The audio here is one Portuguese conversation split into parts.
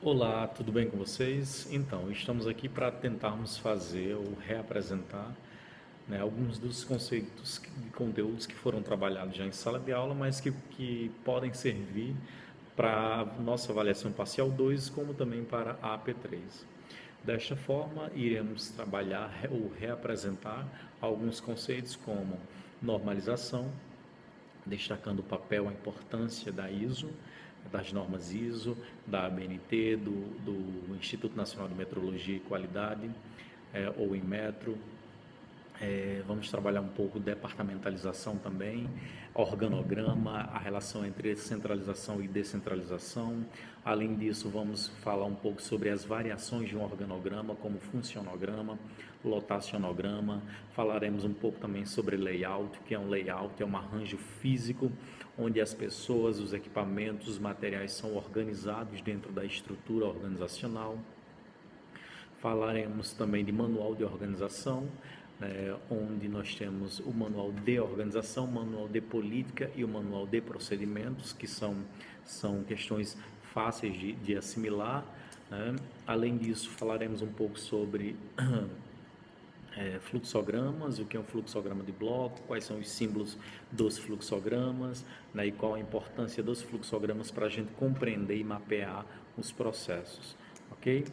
Olá, tudo bem com vocês? Então, estamos aqui para tentarmos fazer ou reapresentar, alguns dos conceitos e conteúdos que foram trabalhados já em sala de aula, mas que podem servir para a nossa avaliação parcial 2, como também para a AP3. Desta forma, iremos trabalhar ou reapresentar alguns conceitos como normalização, destacando o papel, a importância da ISO, das normas ISO, da ABNT, do Instituto Nacional de Metrologia e Qualidade, ou Inmetro. Vamos trabalhar um pouco departamentalização também, organograma, a relação entre centralização e descentralização. Além disso, vamos falar um pouco sobre as variações de um organograma, como funcionograma, lotacionograma. Falaremos um pouco também sobre layout, que é um layout, é um arranjo físico, onde as pessoas, os equipamentos, os materiais são organizados dentro da estrutura organizacional. Falaremos também de manual de organização, onde nós temos o manual de organização, o manual de política e o manual de procedimentos, que são questões fáceis de assimilar. Né? Além disso, falaremos um pouco sobre fluxogramas, o que é um fluxograma de bloco, quais são os símbolos dos fluxogramas, né, e qual a importância dos fluxogramas para a gente compreender e mapear os processos, ok?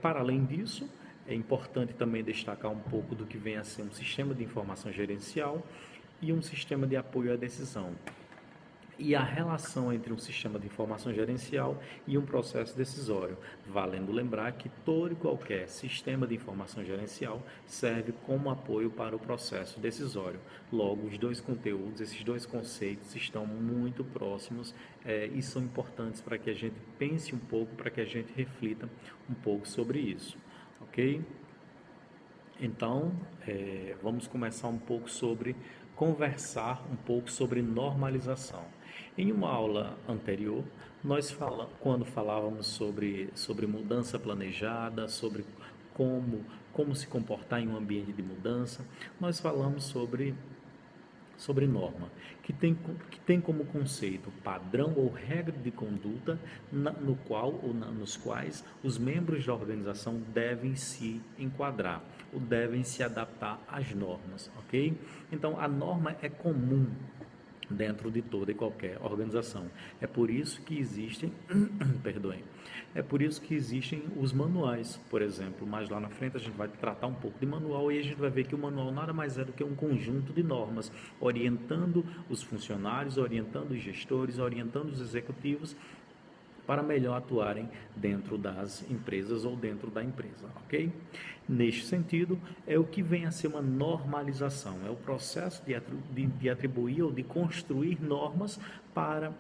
Para além disso, é importante também destacar um pouco do que vem a ser um sistema de informação gerencial e um sistema de apoio à decisão, e a relação entre um sistema de informação gerencial e um processo decisório, valendo lembrar que todo e qualquer sistema de informação gerencial serve como apoio para o processo decisório. Logo, os dois conteúdos, esses dois conceitos estão muito próximos e são importantes para que a gente pense um pouco, para que a gente reflita um pouco sobre isso, ok? Então, vamos começar um pouco sobre conversar um pouco sobre normalização. Em uma aula anterior, quando falávamos sobre mudança planejada, sobre como se comportar em um ambiente de mudança, nós falamos sobre norma, que tem como conceito padrão ou regra de conduta no qual ou nos quais os membros da organização devem se enquadrar ou devem se adaptar às normas, ok? Então, a norma é comum dentro de toda e qualquer organização. É por isso que existem, perdoem, é por isso que existem os manuais, por exemplo. Mas lá na frente a gente vai tratar um pouco de manual e a gente vai ver que o manual nada mais é do que um conjunto de normas orientando os funcionários, orientando os gestores, orientando os executivos para melhor atuarem dentro das empresas ou dentro da empresa, ok? Neste sentido, é o que vem a ser uma normalização, é o processo de atribuir ou de construir normas para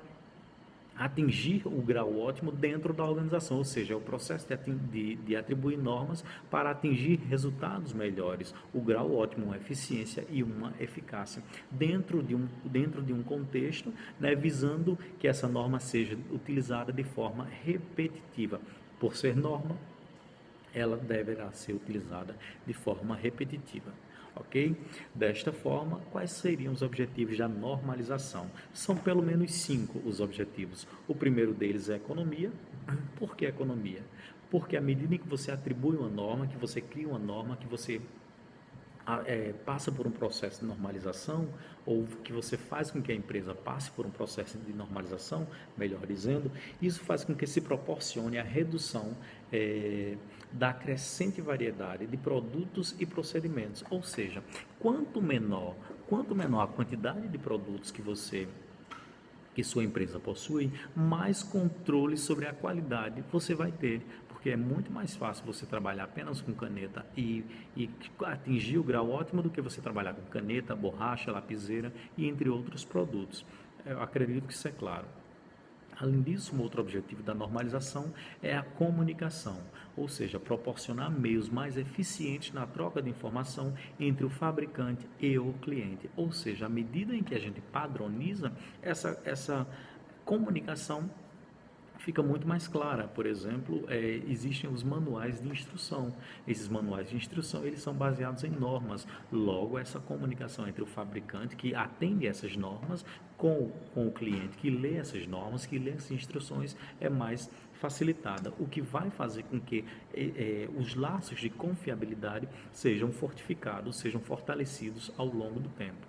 atingir o grau ótimo dentro da organização, ou seja, é o processo de atribuir normas para atingir resultados melhores, o grau ótimo, uma eficiência e uma eficácia, dentro de um contexto, né, visando que essa norma seja utilizada de forma repetitiva. Por ser norma, ela deverá ser utilizada de forma repetitiva. Ok? Desta forma, quais seriam os objetivos da normalização? São pelo menos 5 os objetivos. O primeiro deles é economia. Por que economia? Porque à medida que você atribui uma norma, que você cria uma norma, que você passa por um processo de normalização, ou que você faz com que a empresa passe por um processo de normalização, melhor dizendo, isso faz com que se proporcione a redução da crescente variedade de produtos e procedimentos. Ou seja, quanto menor a quantidade de produtos que sua empresa possui, mais controle sobre a qualidade você vai ter, porque é muito mais fácil você trabalhar apenas com caneta e atingir o grau ótimo do que você trabalhar com caneta, borracha, lapiseira e entre outros produtos. Eu acredito que isso é claro. Além disso, um outro objetivo da normalização é a comunicação, ou seja, proporcionar meios mais eficientes na troca de informação entre o fabricante e o cliente. Ou seja, à medida em que a gente padroniza essa comunicação, fica muito mais clara. Por exemplo, existem os manuais de instrução. Esses manuais de instrução, eles são baseados em normas. Logo, essa comunicação entre o fabricante que atende essas normas com o cliente que lê essas normas, que lê essas instruções, é mais facilitada, o que vai fazer com que os laços de confiabilidade sejam fortificados, sejam fortalecidos ao longo do tempo.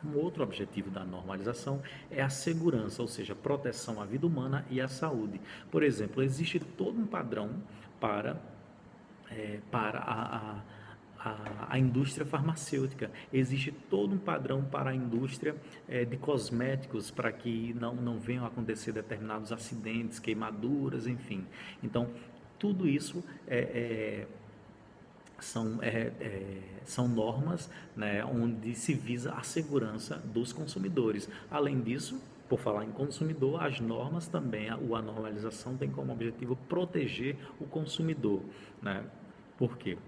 Um outro objetivo da normalização é a segurança, ou seja, proteção à vida humana e à saúde. Por exemplo, existe todo um padrão para, para a indústria farmacêutica. Existe todo um padrão para a indústria de cosméticos, para que não venham a acontecer determinados acidentes, queimaduras, enfim. Então, tudo isso são normas, né, onde se visa a segurança dos consumidores. Além disso, por falar em consumidor, as normas também, a normalização tem como objetivo proteger o consumidor, né? Por quê?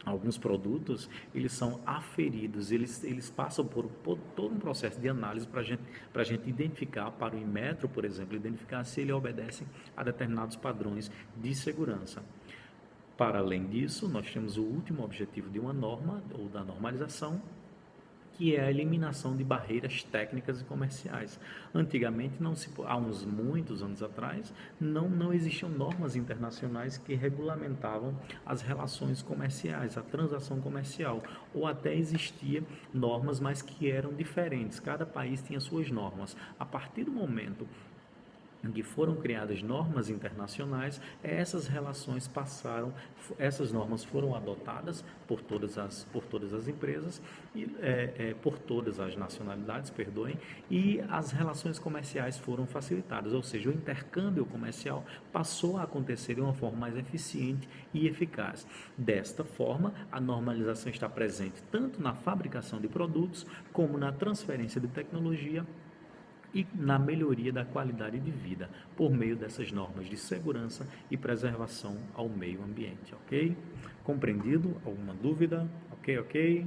Alguns produtos, eles são aferidos, eles passam por todo um processo de análise para a gente identificar, para o Inmetro, por exemplo, identificar se ele obedece a determinados padrões de segurança. Para além disso, nós temos o último objetivo de uma norma, ou da normalização, que é a eliminação de barreiras técnicas e comerciais. Antigamente, há muitos anos atrás, não existiam normas internacionais que regulamentavam as relações comerciais, a transação comercial, ou até existiam normas, mas que eram diferentes. Cada país tinha suas normas. A partir do momento em que foram criadas normas internacionais, essas normas foram adotadas por todas as empresas e por todas as nacionalidades, perdoem, e as relações comerciais foram facilitadas, ou seja, o intercâmbio comercial passou a acontecer de uma forma mais eficiente e eficaz. Desta forma, a normalização está presente tanto na fabricação de produtos como na transferência de tecnologia e na melhoria da qualidade de vida, por meio dessas normas de segurança e preservação ao meio ambiente, ok? Compreendido? Alguma dúvida? Ok?